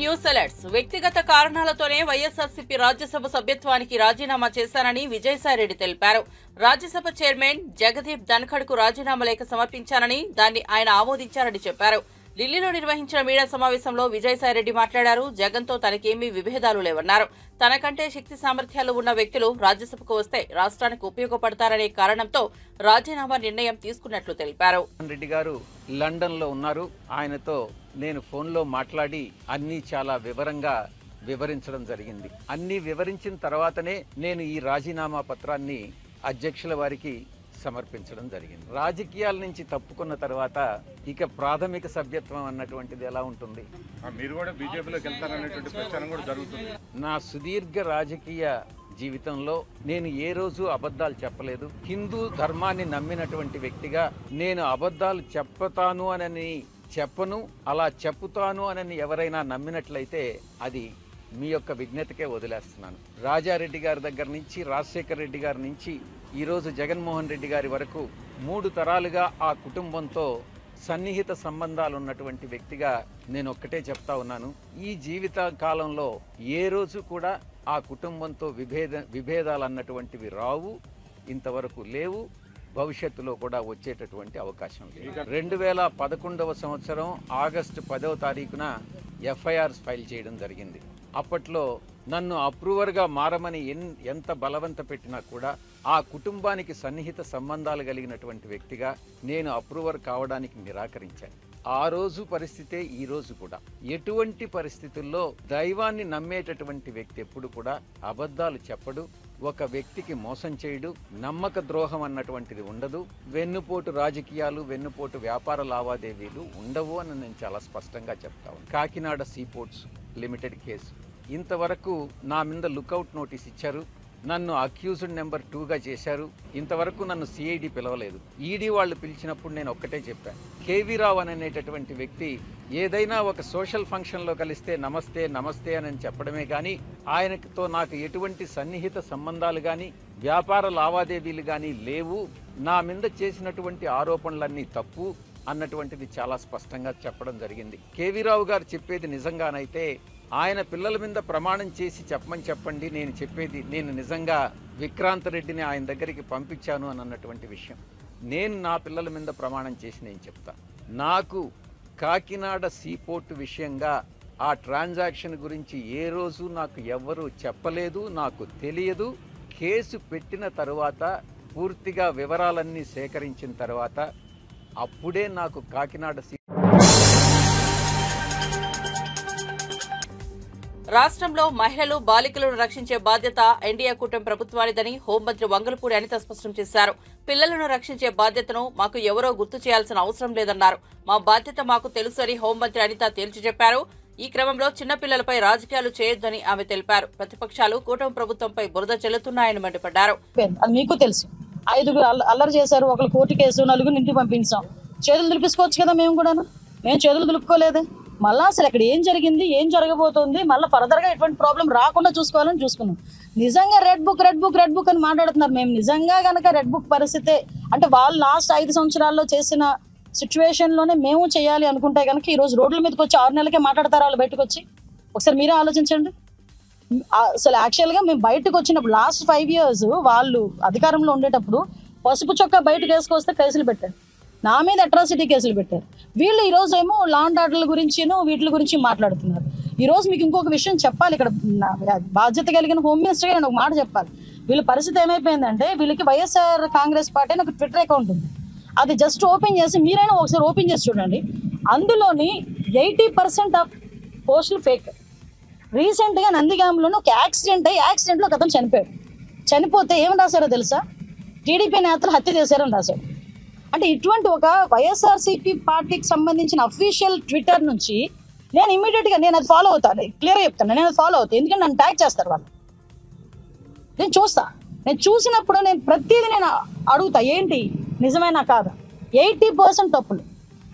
News alerts. వ్యక్తిగత కారణాలతోనే వైఎస్ఆర్సీపీ రాజ్యసభ సభ్యత్వానికి రాజీనామా చేశానని విజయసాయిరెడ్డి తెలిపారు. రాజ్యసభ చైర్మన్ జగదీప్ ధన్ఖడ్కు రాజీనామా లేఖ సమర్పించానని దాన్ని ఆయన ఆమోదించారని చెప్పారు. ఢిల్లీలో నిర్వహించిన మీడియా సమావేశంలో విజయసాయిరెడ్డి మాట్లాడారు. జగన్తో తనకేమీ విభేదాలు లేవన్నారు. తనకంటే శక్తి సామర్థ్యాలు ఉన్న వ్యక్తులు రాజ్యసభకు వస్తే రాష్ట్రానికి ఉపయోగపడతారనే కారణంతో రాజీనామా నిర్ణయం తీసుకున్నట్లు తెలిపారు. రెడ్డి గారు లండన్ లో ఉన్నారు. ఆయనతో నేను ఫోన్లో మాట్లాడి అన్ని చాలా వివరంగా వివరించడం జరిగింది. అన్ని వివరించిన తర్వాతనే నేను ఈ రాజీనామా పత్రాన్ని అధ్యక్షుల వారికి సమర్పించడం జరిగింది. రాజకీయాల నుంచి తప్పుకున్న తర్వాత ఇక ప్రాథమిక సభ్యత్వం అన్నటువంటిది ఎలా ఉంటుంది? మీరు కూడా బీజేపీలోకి వెళ్తారనేటువంటి ప్రచారం కూడా జరుగుతుంది. నా సుదీర్ఘ రాజకీయ జీవితంలో నేను ఏ రోజు అబద్ధాలు చెప్పలేదు. హిందూ ధర్మాన్ని నమ్మినటువంటి వ్యక్తిగా నేను అబద్ధాలు చెప్తాను అని చెప్పను. అలా చెప్పుతాను అని ఎవరైనా నమ్మినట్లయితే అది మీ యొక్క విజ్ఞతకే వదిలేస్తున్నాను. రాజారెడ్డి గారి దగ్గర నుంచి, రాజశేఖర రెడ్డి గారి నుంచి ఈరోజు జగన్మోహన్ రెడ్డి గారి వరకు 3 తరాలుగా ఆ కుటుంబంతో సన్నిహిత సంబంధాలు ఉన్నటువంటి వ్యక్తిగా నేను ఒక్కటే చెప్తా ఉన్నాను. ఈ జీవిత కాలంలో ఏ రోజు కూడా ఆ కుటుంబంతో విభేదాలు అన్నటువంటివి రావు, ఇంతవరకు లేవు, భవిష్యత్తులో కూడా వచ్చేటటువంటి అవకాశం లేదు. 2011వ సంవత్సరం ఆగస్టు 10వ తారీఖున ఎఫ్ఐఆర్స్ ఫైల్ చేయడం జరిగింది. అప్పట్లో నన్ను అప్రూవర్గా మారమని ఎంత బలవంత పెట్టినా కూడా ఆ కుటుంబానికి సన్నిహిత సంబంధాలు కలిగినటువంటి వ్యక్తిగా నేను అప్రూవర్ కావడానికి నిరాకరించాను. ఆ రోజు పరిస్థితే ఈ రోజు కూడా. ఎటువంటి పరిస్థితుల్లో దైవాన్ని నమ్మేటటువంటి వ్యక్తి ఎప్పుడు కూడా అబద్ధాలు చెప్పడు, ఒక వ్యక్తికి మోసం చేయడు, నమ్మక ద్రోహం అన్నటువంటిది ఉండదు, వెన్నుపోటు రాజకీయాలు, వెన్నుపోటు వ్యాపార లావాదేవీలు ఉండవు అని నేను చాలా స్పష్టంగా చెప్తాను. కాకినాడ సీపోర్ట్స్ లిమిటెడ్ కేసు ఇంతవరకు నా మీద లుకౌట్ నోటీస్ ఇచ్చారు. నన్ను అక్యూజ్డ్ నెంబర్ 2గా చేశారు. ఇంతవరకు నన్ను సిఐడి పిలవలేదు. ఈడీ వాళ్ళు పిలిచినప్పుడు నేను ఒక్కటే చెప్పాను, కేవీ రావు అనేటటువంటి వ్యక్తి ఏదైనా ఒక సోషల్ ఫంక్షన్లో కలిస్తే నమస్తే నమస్తే అని చెప్పడమే కానీ ఆయనతో నాకు ఎటువంటి సన్నిహిత సంబంధాలు కానీ వ్యాపార లావాదేవీలు కానీ లేవు, నా మీద చేసినటువంటి ఆరోపణలన్నీ తప్పు అన్నటువంటిది చాలా స్పష్టంగా చెప్పడం జరిగింది. కేవీ రావు గారు చెప్పేది నిజంగానైతే ఆయన పిల్లల మీద ప్రమాణం చేసి చెప్పమని చెప్పండి. నేను చెప్పేది, నేను నిజంగా విక్రాంత్ రెడ్డిని ఆయన దగ్గరికి పంపించాను అని అన్నటువంటి విషయం నేను నా పిల్లల మీద ప్రమాణం చేసి నేను చెప్తాను. నాకు కాకినాడ సీపోర్టు విషయంగా ఆ ట్రాన్సాక్షన్ గురించి ఏ రోజు నాకు ఎవ్వరూ చెప్పలేదు, నాకు తెలియదు. కేసు పెట్టిన తరువాత పూర్తిగా వివరాలన్నీ సేకరించిన తర్వాత అప్పుడే నాకు కాకినాడ రాష్ట్రంలో మహిళలు, బాలికలను రక్షించే బాధ్యత ఎన్డీఏ కూటమి ప్రభుత్వానిదని హోంమంత్రి వంగలపూడి అనిత స్పష్టం చేశారు. పిల్లలను రక్షించే బాధ్యతను మాకు ఎవరో గుర్తు చేయాల్సిన అవసరం లేదన్నారు. మా బాధ్యత మాకు తెలుసు అని హోంమంత్రి అనిత తేల్చి చెప్పారు. ఈ క్రమంలో చిన్నపిల్లలపై రాజకీయాలు చేయొద్దని ఆమె తెలిపారు. ప్రతిపక్షాలు కూటమి ప్రభుత్వంపై బురద చెల్లుతున్నాయని మండిపడ్డారు. మీకు తెలుసు, 5 అల్లరి చేశారు, ఒకరు కోర్టు కేసు, 4 ఇంటికి పంపించాం. చేతులు దులిపించుకోవచ్చు కదా, మేము చేతులు దులుపుకోలేదే. మళ్ళీ అసలు ఇక్కడ ఏం జరిగింది, ఏం జరగబోతోంది, మళ్ళీ ఫర్దర్ గా ఎటువంటి ప్రాబ్లం రాకుండా చూసుకోవాలని చూసుకున్నాం. నిజంగా రెడ్ బుక్ అని మాట్లాడుతున్నారు. మేము నిజంగా గనక రెడ్ బుక్ పరిస్థితే అంటే వాళ్ళు లాస్ట్ 5 సంవత్సరాల్లో చేసిన సిచ్యువేషన్ లోనే మేము చేయాలి అనుకుంటే కనుక ఈ రోజు రోడ్ల మీదకి వచ్చి 6 నెలలకే మాట్లాడతారు వాళ్ళు బయటకు వచ్చి. ఒకసారి మీరే ఆలోచించండి. అసలు యాక్చువల్ గా మేము బయటకు వచ్చినప్పుడు లాస్ట్ 5 years వాళ్ళు అధికారంలో ఉండేటప్పుడు పసుపు చొక్కా బయటకు వేసుకొస్తే కేసులు పెట్టారు, నా మీద అట్రాసిటీ కేసులు పెట్టారు. వీళ్ళు ఈ రోజు ఏమో లా అండ్ ఆర్డర్ల గురించి వీటి గురించి మాట్లాడుతున్నారు. ఈ రోజు మీకు ఇంకొక విషయం చెప్పాలి. ఇక్కడ బాధ్యత కలిగిన హోమ్ మినిస్టర్ నేను ఒక మాట చెప్పాలి. వీళ్ళ పరిస్థితి ఏమైపోయిందంటే వీళ్ళకి వైఎస్ఆర్ కాంగ్రెస్ పార్టీ అని ఒక ట్విట్టర్ అకౌంట్ ఉంది. అది జస్ట్ ఓపెన్ చేసి మీరైనా ఒకసారి ఓపెన్ చేసి చూడండి. అందులోని 80% ఆఫ్ పోస్టులు ఫేక్. రీసెంట్ గా నందిగాంలోనే ఒక యాక్సిడెంట్ లో ఒక అతను చనిపోయాడు. చనిపోతే ఏమని రాశారో తెలుసా? టీడీపీ నేతలు హత్య చేశారని రాశాడు. అంటే ఇటువంటి ఒక వైఎస్ఆర్సీపీ పార్టీకి సంబంధించిన అఫీషియల్ ట్విట్టర్ నుంచి నేను ఇమీడియట్ గా నేను అది ఫాలో అవుతాను. క్లియర్ గా చెప్తాను, నేను అది ఫాలో అవుతాను. ఎందుకంటే నన్ను ట్యాగ్ చేస్తారు వాళ్ళు. నేను చూస్తా, నేను చూసినప్పుడు నేను ప్రతిదీ నేను అడుగుతా, ఏంటి నిజమేనా కాదా. 80% తప్పులు.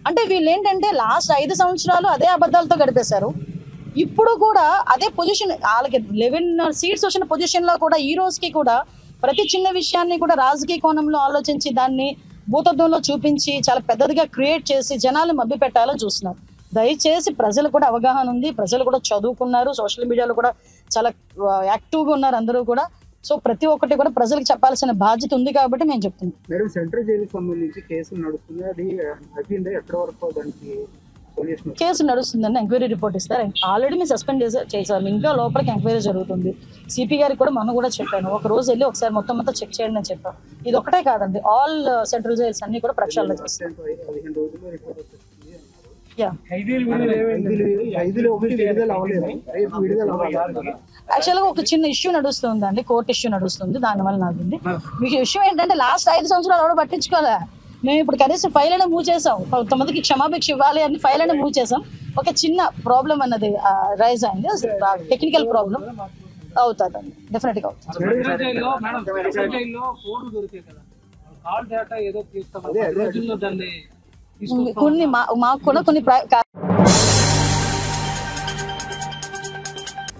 అంటే వీళ్ళు ఏంటంటే లాస్ట్ 5 సంవత్సరాలు అదే అబద్ధాలతో గడిపేశారు. ఇప్పుడు కూడా అదే పొజిషన్, వాళ్ళకి 11 సీట్స్ వచ్చిన పొజిషన్ లో కూడా ఈ రోజుకి కూడా ప్రతి చిన్న విషయాన్ని కూడా రాజకీయ కోణంలో ఆలోచించి దాన్ని భూతత్వంలో చూపించి చాలా పెద్దదిగా క్రియేట్ చేసి జనాలు మభ్య పెట్టాలని చూస్తున్నారు. దయచేసి ప్రజలు కూడా అవగాహన ఉంది, ప్రజలు కూడా చదువుకున్నారు, సోషల్ మీడియాలో కూడా చాలా యాక్టివ్గా ఉన్నారు అందరూ కూడా. సో ప్రతి ఒక్కటి కూడా ప్రజలకు చెప్పాల్సిన బాధ్యత ఉంది కాబట్టి మేము చెప్తున్నాం. మేడం, సెంట్రల్ జైలుకి సంబంధించి కేసులు నడుస్తుంది, అది అయిందా? ఎక్కడ వరకు దానికి కేసు నడుస్తుందని ఎంక్వైరీ రిపోర్ట్ ఇస్తారు. ఆల్రెడీ మేము సస్పెండ్ చేశారు, ఇంకా లోపలికి ఎంక్వైరీ జరుగుతుంది. సిపి గారికి కూడా మొన్న కూడా చెప్పాను, ఒక రోజు వెళ్ళి ఒకసారి మొత్తం చెక్ చేయండి అని చెప్పాను. ఇది ఒకటే కాదండి, ఆల్ సెంట్రల్ జైల్స్ అన్ని కూడా ప్రక్షాళన చేస్తాం. 15 రోజుల్లో రిపోర్ట్ వచ్చేస్తుంది. యాక్చువల్ గా ఒక చిన్న ఇష్యూ నడుస్తుందండి, కోర్టు ఇష్యూ నడుస్తుంది, దానివల్ల నాకుంది. మీకు ఇష్యూ ఏంటంటే లాస్ట్ 5 సంవత్సరాలు ఎవరు పట్టించుకోలే. మేము ఇప్పుడు కనీసం ఫైల్ అయినా మూవ్ చేసాం, కొంతమందికి క్షమాభిక్ష ఇవ్వాలి అని ఫైల్ అయినా మూవ్ చేసాం. ఒక చిన్న ప్రాబ్లం అన్నది రైజ్ అయింది, టెక్నికల్ ప్రాబ్లం అవుతుందండి, డెఫినెట్ గా అవుతుంది. కొన్ని మాకు కూడా కొన్ని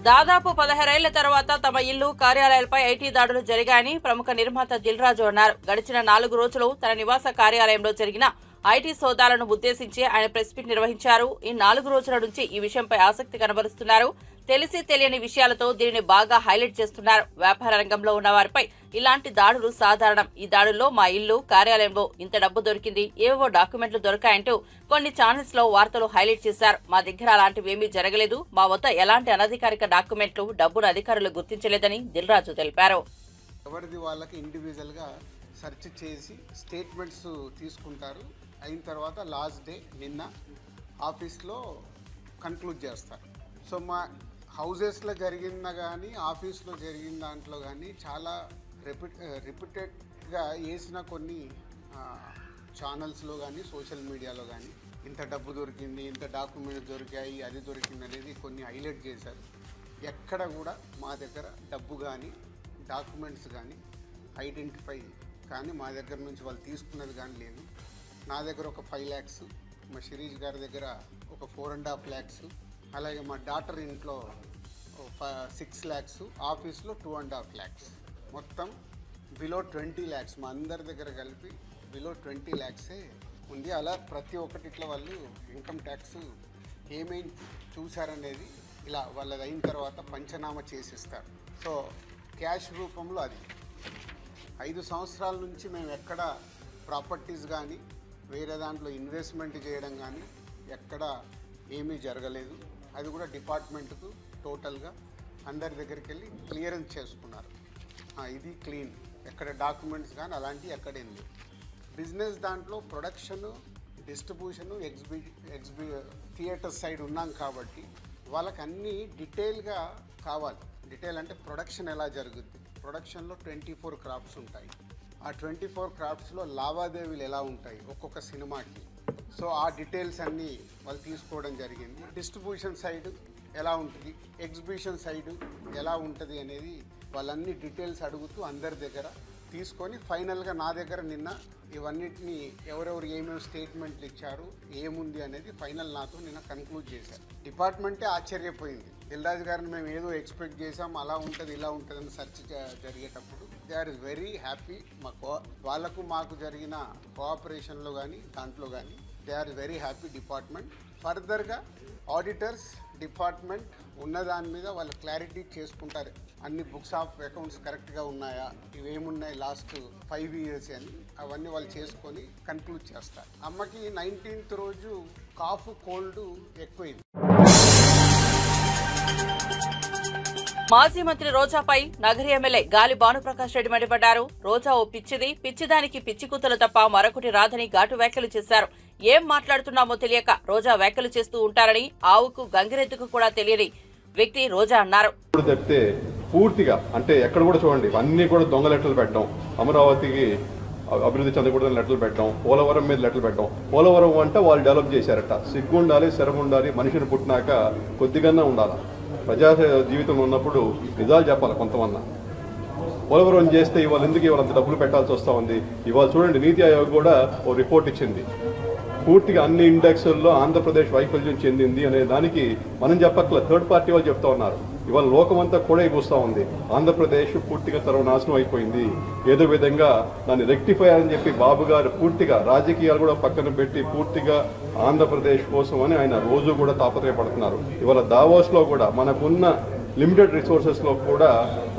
దాదాపు 16 ఏళ్ల తర్వాత తమ ఇల్లు, కార్యాలయాలపై ఐటీ దాడులు జరిగాయని ప్రముఖ నిర్మాత దిల్ రాజు అన్నారు. గడిచిన 4 రోజులు తన నివాస కార్యాలయంలో జరిగిన ఐటీ సోదాలను ఉద్దేశించి ఆయన ప్రెస్ మీట్ నిర్వహించారు. ఈ 4 రోజుల నుంచి ఈ విషయంపై ఆసక్తి కనబరుస్తున్నారు. తెలిసి తెలియని విషయాలతో దీనిని బాగా హైలైట్ చేస్తున్నారు. వ్యాపార రంగంలో ఉన్న వారిపై ఇలాంటి దాడులు సాధారణం. ఈ దాడుల్లో మా ఇల్లు, కార్యాలయంలో ఇంత డబ్బు దొరికింది, ఏవో డాక్యుమెంట్లు దొరికాయంటూ కొన్ని ఛానల్స్ లో వార్తలు హైలైట్ చేశారు. మా దగ్గర అలాంటివేమీ జరగలేదు, మా వద్ద ఎలాంటి అనధికారిక డాక్యుమెంట్లు, డబ్బును అధికారులు గుర్తించలేదని దిల్ రాజు తెలిపారు. ఎవరిది వాళ్ళకి ఇండివిజువల్ గా సెర్చ్ చేసి స్టేట్మెంట్స్ తీసుకుంటారు. అయిన తర్వాత లాస్ట్ డే నిన్న ఆఫీస్లో కన్క్లూడ్ చేస్తారు. సో మా హౌజెస్లో జరిగిందా కానీ ఆఫీస్లో జరిగిన దాంట్లో కానీ చాలా రిపీటెడ్గా వేసిన కొన్ని ఛానల్స్లో కానీ సోషల్ మీడియాలో కానీ ఇంత డబ్బు దొరికింది, ఇంత డాక్యుమెంట్స్ దొరికాయి, అది దొరికింది అనేది కొన్ని హైలైట్ చేశారు. ఎక్కడ కూడా మా దగ్గర డబ్బు కానీ డాక్యుమెంట్స్ కానీ ఐడెంటిఫై కానీ మా దగ్గర నుంచి వాళ్ళు తీసుకున్నది కానీ లేదు. నా దగ్గర ఒక 5 lakhs, మా శిరీష్ గారి దగ్గర ఒక 4.5 lakhs, అలాగే మా డాటర్ ఇంట్లో 6 lakhs, ఆఫీస్లో 2.5 lakhs, మొత్తం బిలో 20 lakhs. మా అందరి దగ్గర కలిపి బిలో 20 lakhs ఉంది. అలా ప్రతి ఒక్కటి ఇట్లా వాళ్ళు ఇన్కమ్ ట్యాక్స్ ఏమేమి చూశారనేది ఇలా వాళ్ళది అయిన తర్వాత పంచనామా చేసిస్తారు. సో క్యాష్ రూపంలో అది 5 సంవత్సరాల నుంచి మేము ఎక్కడ ప్రాపర్టీస్ కానీ వేరే దాంట్లో ఇన్వెస్ట్మెంట్ చేయడం కానీ ఎక్కడ ఏమీ జరగలేదు. అది కూడా డిపార్ట్మెంట్కు టోటల్గా అందరి దగ్గరికి వెళ్ళి క్లియరెన్స్ చేసుకున్నారు. ఇది క్లీన్, ఎక్కడ డాక్యుమెంట్స్ కానీ అలాంటివి ఎక్కడేం లేవు. బిజినెస్ దాంట్లో ప్రొడక్షను, డిస్ట్రిబ్యూషను, థియేటర్ సైడ్ ఉన్నాం కాబట్టి వాళ్ళకి అన్నీ డీటెయిల్గా కావాలి. డీటెయిల్ అంటే ప్రొడక్షన్ ఎలా జరుగుద్ది, ప్రొడక్షన్లో 24 క్రాఫ్ట్స్ ఉంటాయి. ఆ 24 క్రాఫ్ట్స్లో లావాదేవీలు ఎలా ఉంటాయి ఒక్కొక్క సినిమాకి. సో ఆ డీటెయిల్స్ అన్నీ వాళ్ళు తీసుకోవడం జరిగింది. డిస్ట్రిబ్యూషన్ సైడ్ ఎలా ఉంటుంది, ఎగ్జిబిషన్ సైడ్ ఎలా ఉంటుంది అనేది వాళ్ళన్ని డీటెయిల్స్ అడుగుతూ అందరి దగ్గర తీసుకొని ఫైనల్గా నా దగ్గర నిన్న ఇవన్నిటిని ఎవరెవరు ఏమేమి స్టేట్మెంట్లు ఇచ్చారు, ఏముంది అనేది ఫైనల్ నాతో నిన్న కన్క్లూడ్ చేశారు. డిపార్ట్మెంటే ఆశ్చర్యపోయింది. దిల్ రాజు గారిని మేము ఏదో ఎక్స్పెక్ట్ చేసాం, అలా ఉంటుంది ఇలా ఉంటుంది అని సెర్చ్ జరిగేటప్పుడు దే ఆర్ వెరీ హ్యాపీ. వాళ్ళకు మాకు జరిగిన కోఆపరేషన్లో కానీ దాంట్లో కానీ they are very happy department. ఫర్దర్గా ఆడిటర్స్ డిపార్ట్మెంట్ ఉన్న దాని మీద వాళ్ళు క్లారిటీ చేసుకుంటారు. అన్ని బుక్స్ ఆఫ్ అకౌంట్స్ కరెక్ట్గా ఉన్నాయా, ఇవేమున్నాయి లాస్ట్ 5 years అని అవన్నీ వాళ్ళు చేసుకొని కన్క్లూడ్ చేస్తారు. అమ్మకి 19th రోజు కాఫ్, కోల్డ్ ఎక్కువైంది. మాజీ మంత్రి రోజాపై నగరి ఎమ్మెల్యే గాలి భానుప్రకాష్ రెడ్డి మండిపడ్డారు. రోజా ఓ పిచ్చిది, పిచ్చిదానికి పిచ్చి కూతలు తప్ప మరొకటి రాదని ఘాటు వ్యాఖ్యలు చేశారు. ఏం మాట్లాడుతున్నామో తెలియక రోజా వ్యాఖ్యలు చేస్తూ ఉంటారని ఆవుకు గంగిరెద్దుకు కూడా తెలియని వ్యక్తి రోజా అన్నారు. పూర్తిగా అంటే ఎక్కడ కూడా చూడండి అన్ని కూడా దొంగ లెటర్లు పెట్టడం, అమరావతికి అభివృద్ధి చెందకూడదని లెటర్లు పెట్టడం, పోలవరం మీద లెటర్లు పెట్టడం. పోలవరం అంటే వాళ్ళు డెవలప్ చేశారట. సిగ్గు ఉండాలి, శరం ఉండాలి, మనిషిని పుట్టినాక కొద్దిగానే ఉండాలి. ప్రజా జీవితంలో ఉన్నప్పుడు నిజాలు చెప్పాలి కొంతమంది. పోలవరం చేస్తే ఇవాళ ఎందుకు ఇవాళ అంత డబ్బులు పెట్టాల్సి వస్తూ ఉంది. ఇవాళ చూడండి నీతి ఆయోగ్ కూడా ఓ రిపోర్ట్ ఇచ్చింది. పూర్తిగా అన్ని ఇండెక్స్ల్లో ఆంధ్రప్రదేశ్ వైఫల్యం చెందింది అనే దానికి మనం చెప్పట్ల, థర్డ్ పార్టీ వాళ్ళు చెప్తా ఉన్నారు. ఇవాళ లోకమంతా కూడా చూస్తూ ఉంది, ఆంధ్రప్రదేశ్ పూర్తిగా సర్వనాశనం అయిపోయింది. ఏదో విధంగా దాన్ని రెక్టిఫై అని చెప్పి బాబు గారు పూర్తిగా రాజకీయాలు కూడా పక్కన పెట్టి పూర్తిగా ఆంధ్రప్రదేశ్ కోసం అని ఆయన రోజు కూడా తాపత్రయపడుతున్నారు. ఇవాళ దావోస్లో కూడా మనకున్న లిమిటెడ్ రిసోర్సెస్లో కూడా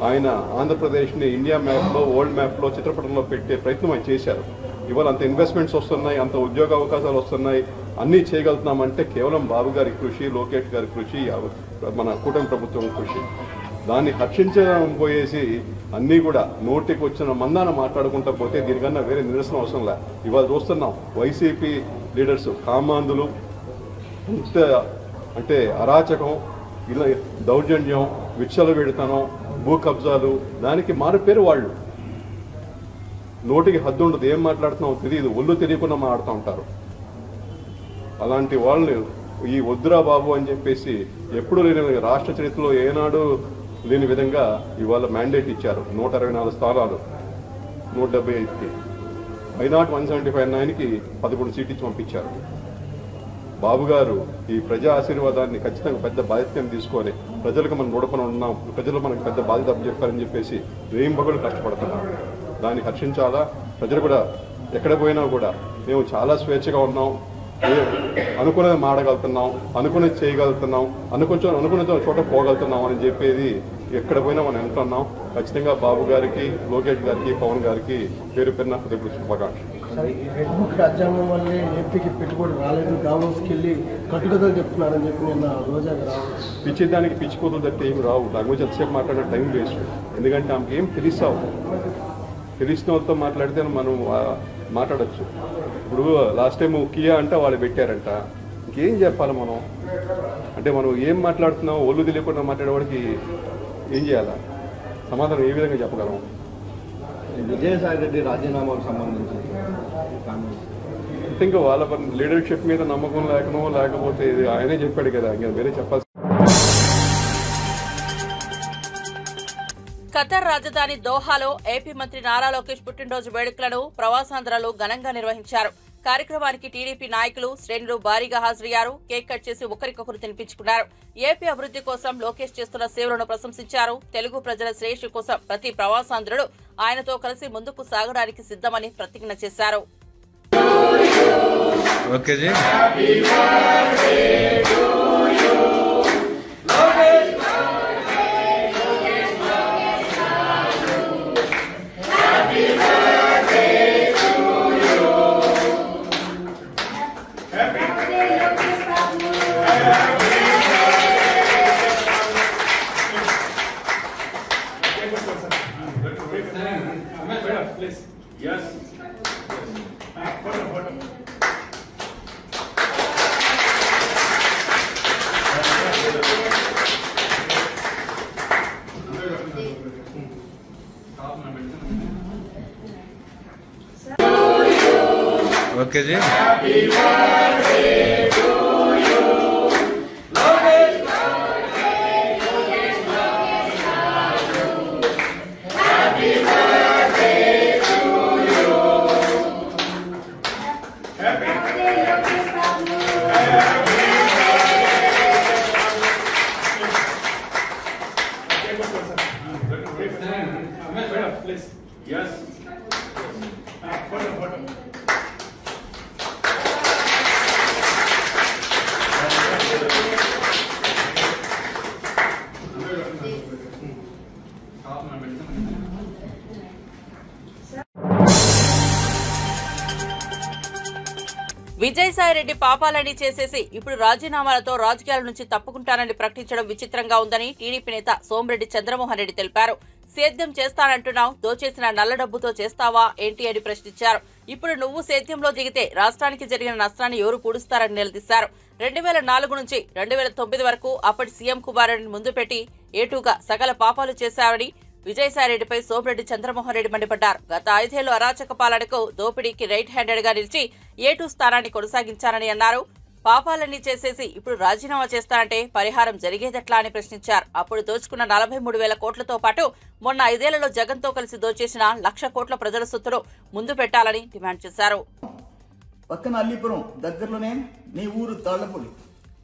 ఆయన ఆంధ్రప్రదేశ్ని ఇండియా మ్యాప్లో, వరల్డ్ మ్యాప్లో, చిత్రపటంలో పెట్టే ప్రయత్నం ఆయన చేశారు. ఇవాళ అంత ఇన్వెస్ట్మెంట్స్ వస్తున్నాయి, అంత ఉద్యోగ అవకాశాలు వస్తున్నాయి, అన్నీ చేయగలుగుతున్నామంటే కేవలం బాబు గారి కృషి, లోకేష్ గారి కృషి, మన కూటమి ప్రభుత్వం కృషి. దాన్ని హర్షించడం పోయేసి అన్నీ కూడా నోటికి వచ్చిన మందాన మాట్లాడుకుంటా పోతే దీనికన్నా వేరే నిరసన అవసరం లే. ఇవాళ చూస్తున్నాం వైసీపీ లీడర్స్ కామాంధులు, ఇంత అంటే అరాచకం, ఇలా దౌర్జన్యం, విచ్చలవిడతనం, భూ కబ్జాలు, దానికి మారు పేరు వాళ్ళు. నోటికి హద్దు ఉండదు, ఏం మాట్లాడుతున్నామో తెలియదు, ఒళ్ళు తెలియకుండా మాట్లాడుతూ ఉంటారు. అలాంటి వాళ్ళని ఈ వద్దురా బాబు అని చెప్పేసి ఎప్పుడు లేని రాష్ట్ర చరిత్రలో ఏనాడు లేని విధంగా ఇవాళ మ్యాండేట్ ఇచ్చారు. 124 స్థానాలు 175కి, 175/9కి 11 సీట్లు ఇచ్చి పంపించారు. బాబు గారు ఈ ప్రజా ఆశీర్వాదాన్ని ఖచ్చితంగా పెద్ద బాధ్యతను తీసుకొని ప్రజలకు మనం రుణపడి ఉన్నాం, ప్రజలు మనకు పెద్ద బాధ్యత అప్పచెప్పారని చెప్పేసి రేయింబగళ్ళు కష్టపడుతున్నారు. దాన్ని హర్షించాలా. ప్రజలు కూడా ఎక్కడ పోయినా కూడా మేము చాలా స్వేచ్ఛగా ఉన్నాం, అనుకున్నది మాడగలుగుతున్నాం, అనుకున్నది చేయగలుగుతున్నాం, అనుకున్న చోట పోగలుగుతున్నాం అని చెప్పేది ఎక్కడ పోయినా మనం వింటున్నాం. ఖచ్చితంగా బాబు గారికి, లోకేష్ గారికి, పవన్ గారికి పేరు పేరున హృదయపూర్వక శుభాకాంక్షలు. రెడ్ బుక్ రాజ్యాంగం వల్లే ఏపీకి పెట్టుబడి రాలేదు, దావోస్కి వెళ్ళి కట్టుకథలు చెప్తున్నారని చెప్పి నిన్న రోజా రావచ్చు. పిచ్చిదానికి పిచ్చి కూతురు తట్టి ఏమి రావు. దాని గురించి ఎంతసేపు మాట్లాడే టైం వేస్ట్. ఎందుకంటే ఆమెకి ఏం తెలిసావు, తెలిసిన వాళ్ళతో మాట్లాడితే మనం మాట్లాడచ్చు. ఇప్పుడు లాస్ట్ టైం కియా అంటే వాళ్ళు పెట్టారంట, ఇంకేం చెప్పాలి మనం? అంటే మనం ఏం మాట్లాడుతున్నాం ఒళ్ళు తెలియకుండా మాట్లాడేవాడికి ఏం చేయాలా? సమాధానం ఏ విధంగా చెప్పగలం? విజయసాయి రెడ్డి రాజీనామాకు సంబంధించి ఇంకా వాళ్ళ లీడర్షిప్ మీద నమ్మకం లేకనో, లేకపోతే ఇది ఆయనే చెప్పాడు కదా, ఇంకా వేరే చెప్పాల్సి. ఖతర్ రాజధాని దోహాలో ఏపీ మంత్రి నారా లోకేష్ పుట్టినరోజు వేడుకలను ప్రవాసాంధ్రలో ఘనంగా నిర్వహించారు. కార్యక్రమానికి టీడీపీ నాయకులు, శ్రేణులు భారీగా హాజరయ్యారు. కేక్ కట్ చేసి ఒకరికొకరు తినిపించుకున్నారు. ఏపీ అభివృద్ధి కోసం లోకేష్ చేస్తున్న సేవలను ప్రశంసించారు. తెలుగు ప్రజల శ్రేయస్సు కోసం ప్రతి ప్రవాసాంధ్రుడు ఆయనతో కలిసి ముందుకు సాగడానికి సిద్ధమని ప్రతిజ్ఞ చేశారు. Okay G. విజయసాయిరెడ్డి పాపాలని చేసేసి ఇప్పుడు రాజీనామాలతో రాజకీయాల నుంచి తప్పుకుంటానని ప్రకటించడం విచిత్రంగా ఉందని టీడీపీ నేత సోమిరెడ్డి చంద్రమోహన్ రెడ్డి తెలిపారు. సేద్యం చేస్తానంటున్నావు, దోచేసిన నల్ల డబ్బుతో చేస్తావా ఏంటి అని ప్రశ్నించారు. ఇప్పుడు నువ్వు సేద్యంలో దిగితే రాష్ట్రానికి జరిగిన నష్టాన్ని ఎవరు పూడుస్తారని నిలదీశారు. 2004 నుంచి 2009 వరకు అప్పటి సీఎం కుమారుడిని ముందు పెట్టి ఏటూగా సకల పాపాలు చేశారని విజయసాయిరెడ్డిపై సోమిరెడ్డి చంద్రమోహన్ రెడ్డి మండిపడ్డారు. గత 5 ఏళ్లు అరాచక పాలనకు, దోపిడీకి రైట్ హ్యాండెడ్ గా నిలిచి ఏటూ స్థానాన్ని కొనసాగించారని అన్నారు. పాపాలన్నీ చేసేసి ఇప్పుడు రాజీనామా చేస్తానంటే పరిహారం జరిగేదెట్లా అని ప్రశ్నించారు. అప్పుడు దోచుకున్న 43,000 కోట్లతో పాటు మొన్న 5 ఏళ్లలో జగన్తో కలిసి దోచేసిన 1,00,000 కోట్ల ప్రజల సొత్తును ముందు పెట్టాలని డిమాండ్ చేశారు. పక్కన అల్లీపురం దగ్గరలోనే నీ ఊరు తాళ్లపూడి.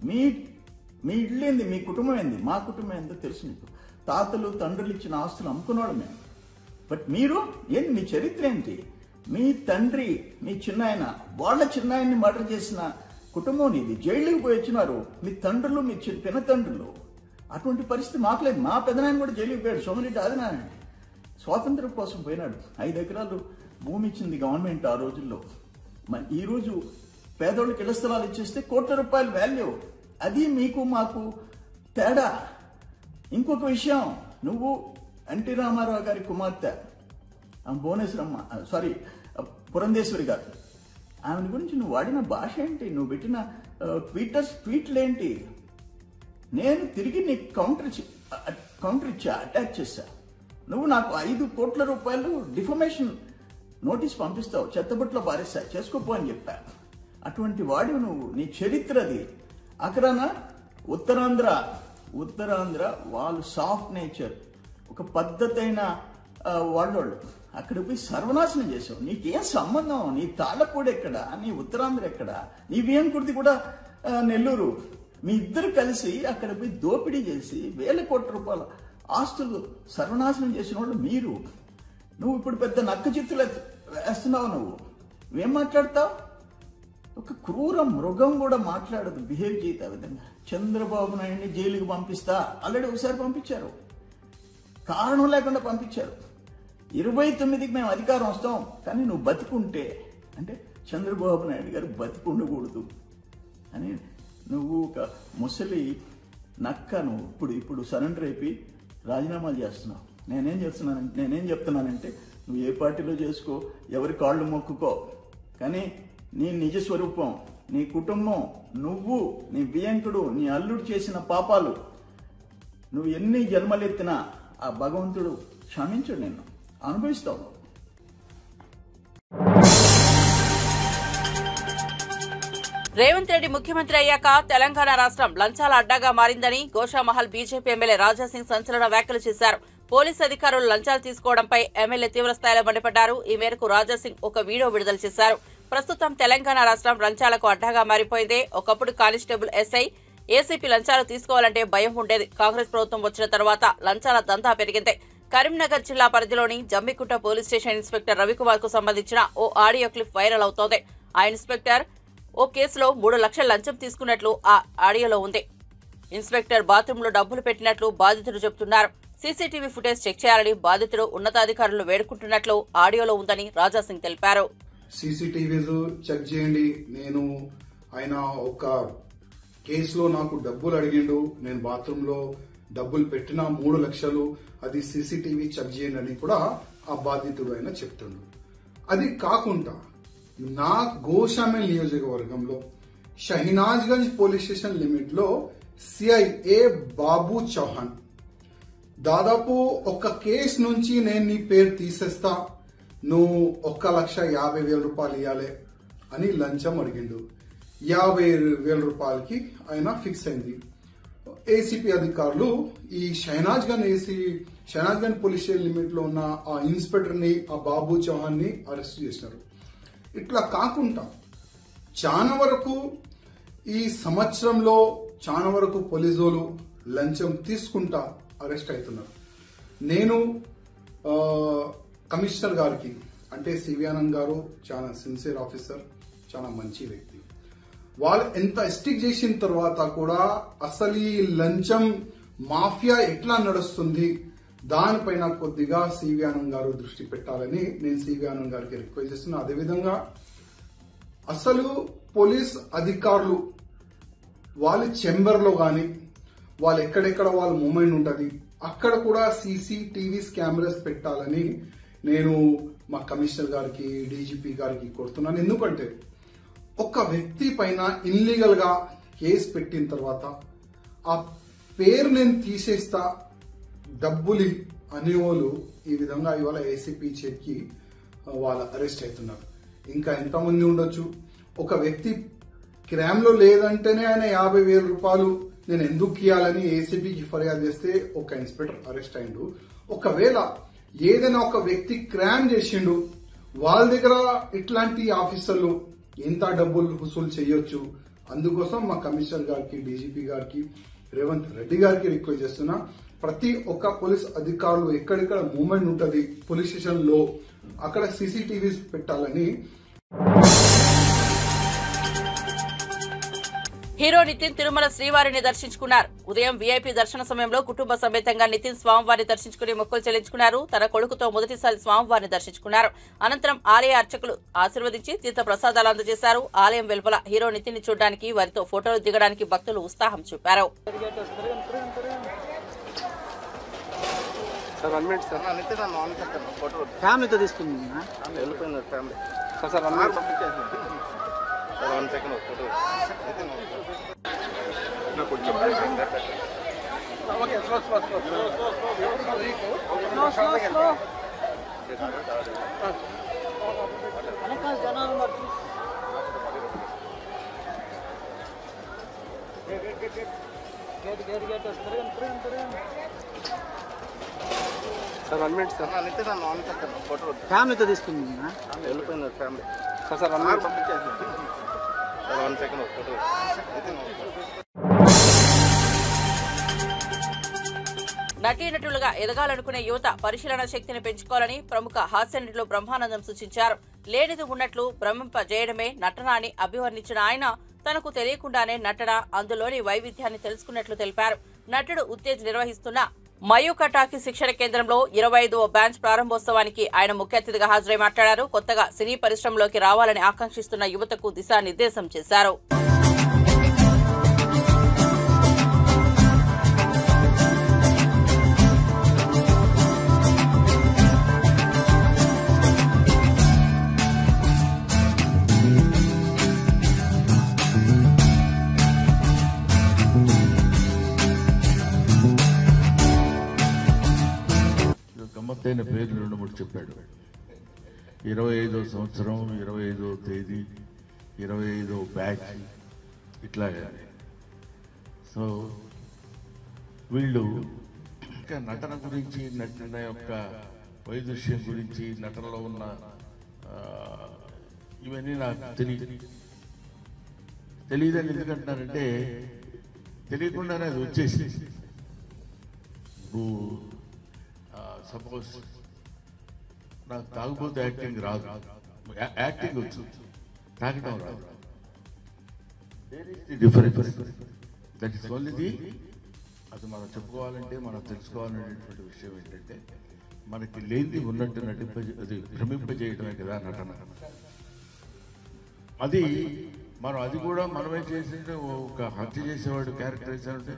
మీ ఇల్లు ఏంది, మీ కుటుంబం ఏంది, మా కుటుంబం ఏందో తెలుసు నీకు. తాతలు తండ్రులు ఇచ్చిన ఆస్తులు అమ్ముకున్నాడు మేము. బట్ మీరు ఏంటి, మీ చరిత్ర ఏంటి? మీ తండ్రి, మీ చిన్నాయన, వాళ్ళ చిన్నాయన్ని మర్డర్ చేసిన కుటుంబం నీది. జైలుకి పోయి వచ్చినారు మీ తండ్రులు, మీ పినతండ్రులు. అటువంటి పరిస్థితి మాకు లేదు. మా పెదనాయన కూడా జైలుకి పోయాడు, సోమిరెడ్డి ఆదినారాయణ. స్వాతంత్రం కోసం పోయినాడు. 5 ఎకరాలు భూమి ఇచ్చింది గవర్నమెంట్ ఆ రోజుల్లో. ఈరోజు పేదోళ్ళకి ఇళ్ల స్థలాలు ఇచ్చేస్తే కోట్ల రూపాయల వాల్యూ. అది మీకు మాకు తేడా. ఇంకొక విషయం, నువ్వు ఎన్టీ రామారావు గారి కుమార్తె పురంధేశ్వరి గారు, ఆమె గురించి నువ్వు వాడిన భాష ఏంటి, నువ్వు పెట్టిన ట్వీట్లు ఏంటి? నేను తిరిగి నీకు కౌంటర్ ఇచ్చా, అటాక్ చేశా. నువ్వు నాకు 5 కోట్ల రూపాయలు డిఫమేషన్ నోటీస్ పంపిస్తావు, చెత్తబుట్లో బారేస్తా, చేసుకోపో అని చెప్పా. అటువంటి వాడివి నువ్వు. నీ చరిత్రది. అక్కడన ఉత్తరాంధ్ర వాళ్ళు సాఫ్ట్ నేచర్, ఒక పద్ధతైన వాళ్ళు. అక్కడ పోయి సర్వనాశనం చేసావు. నీకేం సంబంధం? నీ తాళ్ళపూడి ఎక్కడ, నీ ఉత్తరాంధ్ర ఎక్కడ, నీ వియంకుర్తి కూడా నెల్లూరు. మీ ఇద్దరు కలిసి అక్కడ పోయి దోపిడీ చేసి 1000 కోట్ల రూపాయల ఆస్తులు సర్వనాశనం చేసిన వాళ్ళు మీరు. నువ్వు ఇప్పుడు పెద్ద నక్క చిత్తులు వేస్తున్నావు. నువ్వేం మాట్లాడతావు? ఒక క్రూర మృగం కూడా మాట్లాడదు, బిహేవ్ చేయదు ఆ విధంగా. చంద్రబాబు నాయుడిని జైలుకి పంపిస్తా, ఆల్రెడీ ఒకసారి పంపించారు, కారణం లేకుండా పంపించారు. 29కి మేము అధికారం వస్తాం, కానీ నువ్వు బతికుంటే, అంటే చంద్రబాబు నాయుడు గారు బతికి ఉండకూడదు అని నువ్వు ఒక ముసలి నక్క. నువ్వు ఇప్పుడు సరెండర్ అయిపోయి రాజీనామాలు చేస్తున్నావు. నేనేం చెప్తున్నానంటే నువ్వు ఏ పార్టీలో చేసుకో, ఎవరి కాళ్ళు మొక్కుకో, కానీ నీ నిజ స్వరూపం, నీ కుటుంబం, నువ్వు, నీ వియంకుడు, నీ అల్లుడు చేసిన పాపాలు, నువ్వు ఎన్ని జన్మలెత్తినా ఆ భగవంతుడు క్షమించడు, నిన్ను అనుభవిస్తావు. రేవంత్ రెడ్డి ముఖ్యమంత్రి అయ్యాక తెలంగాణ రాష్ట్రం లంచాల అడ్డాగా మారిందని గోషామహల్ బీజేపీ ఎమ్మెల్యే రాజాసింగ్ సంచలన వ్యాఖ్యలు చేశారు. పోలీసు అధికారులు లంచాలు తీసుకోవడంపై ఎమ్మెల్యే తీవ్రస్థాయిలో మండిపడ్డారు. ఈ మేరకు రాజాసింగ్ ఒక వీడియో విడుదల చేశారు. ప్రస్తుతం తెలంగాణ రాష్ట్రం లంచాలకు అడ్డాగా మారిపోయింది. ఒకప్పుడు కానిస్టేబుల్, ఎస్ఐ, ఏసీపీ లంచాలు తీసుకోవాలంటే భయం ఉండేది. కాంగ్రెస్ ప్రభుత్వం వచ్చిన తర్వాత లంచాల దందా పెరిగింది. కరీంనగర్ జిల్లా పరిధిలోని Jammikunta police station inspector Ravikumar కు సంబంధించిన ఓ ఆడియో క్లిప్ వైరల్ అవుతోంది. ఆ ఇన్స్పెక్టర్ ఓ కేసులో 3 లక్షల లంచం తీసుకున్నట్లు ఆ ఆడియోలో ఉంది. ఇన్స్పెక్టర్ బాత్రూంలో డబ్బులు పెట్టినట్లు బాధితుడు చెబుతున్నారు. సీసీటీవీ ఫుటేజ్ చెక్ చేయాలని బాధితుడు ఉన్నతాధికారులు వేడుకుంటున్నట్లు ఆడియోలో ఉందని రాజాసింగ్ తెలిపారు. సీసీటీవీస్ చెక్ చేయండి, నేను ఆయన ఒక కేసులో నాకు డబ్బులు అడిగిండు, నేను బాత్రూమ్ లో డబ్బులు పెట్టిన 3 లక్షలు, అది సీసీటీవీ చెక్ చేయండి అని కూడా ఆ బాధితుడు ఆయన చెప్తుండు. అది కాకుండా నా గోషామల్ నియోజకవర్గంలో షహీనాజ్గంజ్ పోలీస్ స్టేషన్ లిమిట్ లో సిఐఏ బాబు చౌహాన్ దాదాపు ఒక కేసు నుంచి నేను నీ పేరు తీసేస్తా, నువ్వు 1,50,000 రూపాయలు ఇవ్వాలి అని లంచం అడిగిండు. 50,000 రూపాయలకి ఆయన ఫిక్స్ అయింది. ఏసీపీ అధికారులు ఈ షహనాజ్గంజ్ పోలీస్ స్టేషన్ లిమిట్ లో ఉన్న ఆ ఇన్స్పెక్టర్ ని, ఆ బాబు చౌహాన్ ని అరెస్ట్ చేసినారు. ఇట్లా కాకుండా చాలా వరకు ఈ సంవత్సరంలో చాలా వరకు పోలీసులు లంచం తీసుకుంటా అరెస్ట్ అవుతున్నారు. నేను కమిషనర్ గారికి, అంటే సివి ఆనంద్ గారు చాలా సిన్సియర్ ఆఫీసర్, చాలా మంచి వ్యక్తి, వాళ్ళు ఎంత స్టిక్ చేసిన తర్వాత కూడా అసలు ఈ లంచం మాఫియా ఎట్లా నడుస్తుంది దానిపైన కొద్దిగా సివి ఆనంద్ గారు దృష్టి పెట్టాలని నేను సివి ఆనంద్ గారికి రిక్వెస్ట్ చేస్తున్నా. అదేవిధంగా అసలు పోలీస్ అధికారులు వాళ్ళ చెంబర్ లో గాని, వాళ్ళు ఎక్కడెక్కడ వాళ్ళ మూమెంట్ ఉంటది అక్కడ కూడా సీసీటీవీస్ కెమెరాస్ పెట్టాలని నేను మా కమిషనర్ గారికి, డీజీపీ గారికి కోరుతున్నాను. ఎందుకంటే ఒక వ్యక్తి పైన ఇన్లీగల్ గా కేసు పెట్టిన తర్వాత ఆ పేరు నేను తీసేస్తా, డబ్బులు అనేవాళ్ళు ఈ విధంగా ఇవాళ ఏసీపీ చేతికి వాళ్ళు అరెస్ట్ అవుతున్నారు. ఇంకా ఎంతమంది ఉండొచ్చు. ఒక వ్యక్తి క్రైమ్ లో లేదంటేనే ఆయన 50,000 రూపాయలు నేను ఎందుకు ఇవ్వాలని ఏసీపీకి ఫిర్యాదు చేస్తే ఒక ఇన్స్పెక్టర్ అరెస్ట్ అయిండు. ఒకవేళ ఏదైనా ఒక వ్యక్తి క్రైమ్ చేసిండు, వాళ్ళ దగ్గర ఇట్లాంటి ఆఫీసర్లు ఎంత డబ్బులు వసూలు చేయొచ్చు. అందుకోసం మా కమిషనర్ గారికి, డీజీపీ గారికి, రేవంత్ రెడ్డి గారికి రిక్వెస్ట్ చేస్తున్నా, ప్రతి ఒక్క పోలీస్ అధికారులు ఎక్కడెక్కడ మూవ్మెంట్ ఉంటుంది పోలీస్ స్టేషన్ లో అక్కడ సీసీటీవీస్ పెట్టాలని. హీరో నితిన్ తిరుమల శ్రీవారిని దర్శించుకున్నారు. ఉదయం వీఐపీ దర్శన సమయంలో కుటుంబ సమేతంగా నితిన్ స్వామివారిని దర్శించుకుని మొక్కులు చెల్లించుకున్నారు. తన కొడుకుతో మొదటిసారి స్వామివారిని దర్శించుకున్నారు. అనంతరం ఆలయ అర్చకులు ఆశీర్వదించి తీర్థ ప్రసాదాలు అందజేశారు. ఆలయం వెలుపల హీరో నితిన్ ని చూడడానికి, వారితో ఫోటోలు దిగడానికి భక్తులు ఉత్సాహం చూపారు. ఫ్యామిలీతో తీసుకుంది ఫ్యామిలీతో తీసుకుంది నటీనటులుగా ఎదగాలనుకునే యువత పరిశీలన శక్తిని పెంచుకోవాలని ప్రముఖ హాస్య నటులు బ్రహ్మానందం సూచించారు. లేనిది ఉన్నట్లు భ్రమింపజేయడమే నటన అని అభివర్ణించిన ఆయన తనకు తెలియకుండానే నటన, అందులోని వైవిధ్యాన్ని తెలుసుకున్నట్లు తెలిపారు. నటుడు ఉత్తేజ్ నిర్వహిస్తున్న మయూక టాకీ శిక్షణ కేంద్రంలో 25వ బ్యాచ్ ప్రారంభోత్సవానికి ఆయన ముఖ్య అతిథిగా హాజరై మాట్లాడారు. కొత్తగా సినీ పరిశ్రమలోకి రావాలని ఆకాంక్షిస్తున్న యువతకు దిశానిర్దేశం చేశారు. గమ్మత్తైన పేర్లు 2-3 చెప్పాడు. 25వ సంవత్సరం, 25వ తేదీ, 25వ బ్యాచ్, ఇట్లాగా. సో వీళ్ళు నటన గురించి, నటన యొక్క వైదుష్యం గురించి, నటనలో ఉన్న ఇవన్నీ నాకు తెలియదని ఎందుకంటున్నారంటే తెలియకుండానే అది వచ్చేసి. ఇప్పుడు సపోజ్ నాకు తాగుపోతే యాక్టింగ్ రాదు, యాక్టింగ్ వచ్చు, తాగడం రాదు. That is only the. అది మనం చెప్పుకోవాలంటే, మనం తెలుసుకోవాలనేటువంటి విషయం ఏంటంటే, మనకి లేనిది ఉన్నట్టు అది భ్రమింపజేయడమే కదా నటన. అది మనం అది కూడా మనమే చేసింటే, ఒక హత్య చేసేవాడు క్యారెక్టర్ వేసామంటే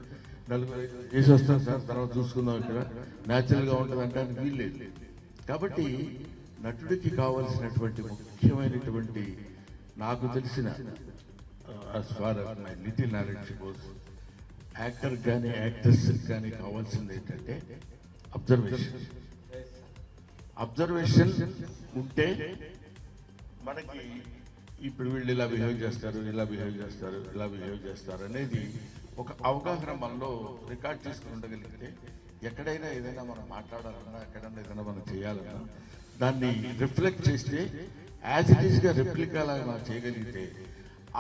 4-5 చేసి వస్తాం సార్, తర్వాత చూసుకుందాం, ఇక్కడ న్యాచురల్గా ఉంటుంది అంటే వీల్లేదు. కాబట్టి నటుడికి కావాల్సినటువంటి ముఖ్యమైనటువంటి, నాకు తెలిసిన as far as my little knowledge goes, actor కానీ యాక్ట్రెస్ కానీ కావాల్సింది ఏంటంటే అబ్జర్వేషన్ ఉంటే మనకి ఇప్పుడు వీళ్ళు ఇలా బిహేవ్ చేస్తారు, ఇలా బిహేవ్ చేస్తారు, ఇలా బిహేవ్ చేస్తారు అనేది ఒక అవగాహన మనలో రికార్డ్ చేసుకుని ఉండగలిగితే, ఎక్కడైనా ఏదైనా మనం మాట్లాడాలన్నా, ఎక్కడైనా ఏదైనా మనం చేయాలన్నా దాన్ని రిఫ్లెక్ట్ చేస్తే యాజ్ ఇట్ ఈస్గా రెప్లికాలాగా మనం చేయగలిగితే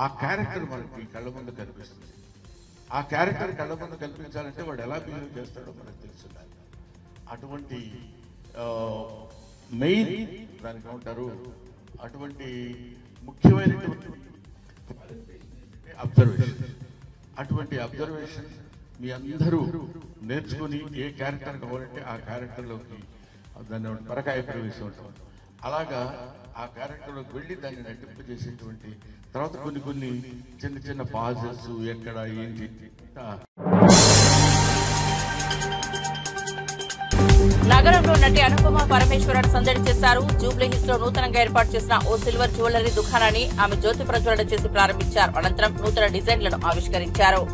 ఆ క్యారెక్టర్ మనకి కళ్ళ ముందు కనిపిస్తుంది. ఆ క్యారెక్టర్ కళ్ళ ముందు కనిపించాలంటే వాడు ఎలా బిహేవ్ చేస్తాడో మనకు తెలుస్తుంది. అటువంటి మెయిన్ దానికి ఉంటారు, అటువంటి ముఖ్యమైనటువంటి అబ్జర్వేషన్. అటువంటి అబ్జర్వేషన్ మీ అందరూ నేర్చుకుని ఏ క్యారెక్టర్ కావాలంటే ఆ క్యారెక్టర్లోకి దాన్ని పరకాయ ప్రవేశం ఉంటాం. అలాగా ఆ క్యారెక్టర్లోకి వెళ్ళి దాన్ని నటింపజేసేటువంటి తర్వాత కొన్ని చిన్న చిన్న పాజెస్ ఎక్కడ ఏంటి. నగరంలో నటి అనుపమ పరమేశ్వరన్ సందడి చేశారు. జూబ్లీ హిల్స్ లో నూతనంగా ఏర్పాటు చేసిన ఓ సిల్వర్ జ్యువెలరీ దుకాణాన్ని ఆమె జ్యోతి ప్రజ్వలన చేసి ప్రారంభించారు. అనంతరం నూతన డిజైన్లను ఆవిష్కరించారు.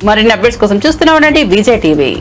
మరిన్ని అప్డేట్స్ కోసం చూస్తూనే ఉండండి విజయ్ టీవీ.